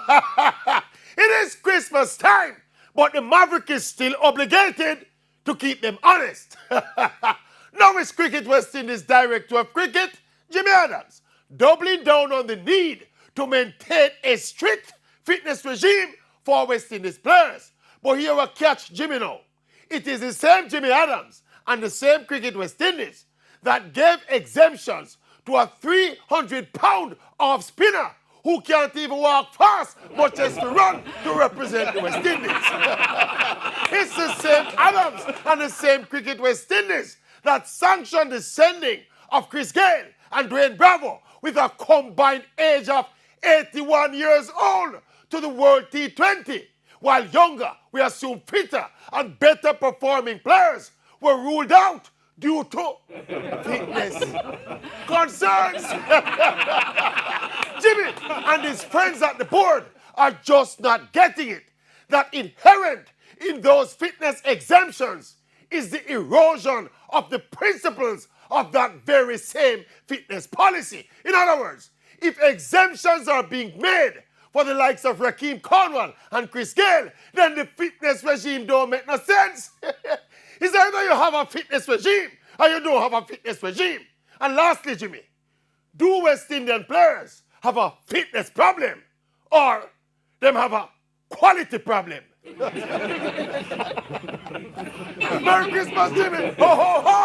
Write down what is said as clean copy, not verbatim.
It is Christmas time, but the Maverick is still obligated to keep them honest. Now is Cricket West Indies Director of Cricket, Jimmy Adams, doubling down on the need to maintain a strict fitness regime for West Indies players. But here a catch, Jimmy now. It is the same Jimmy Adams and the same Cricket West Indies that gave exemptions to a 300-pound off spinner who can't even walk fast, much as to run to represent the West Indies. It's the same Adams and the same Cricket West Indies that sanctioned the sending of Chris Gayle and Dwayne Bravo with a combined age of 81 years old to the World T20, while younger, we assume fitter and better performing players were ruled out due to fitness concerns. Jimmy and his friends at the board are just not getting it. That inherent in those fitness exemptions is the erosion of the principles of that very same fitness policy. In other words, if exemptions are being made for the likes of Rakeem Cornwall and Chris Gayle, then the fitness regime don't make no sense. It's either you have a fitness regime or you don't have a fitness regime. And lastly, Jimmy, do West Indian players have a fitness problem or them have a quality problem? Merry Christmas, Jimmy! Ho, ho, ho!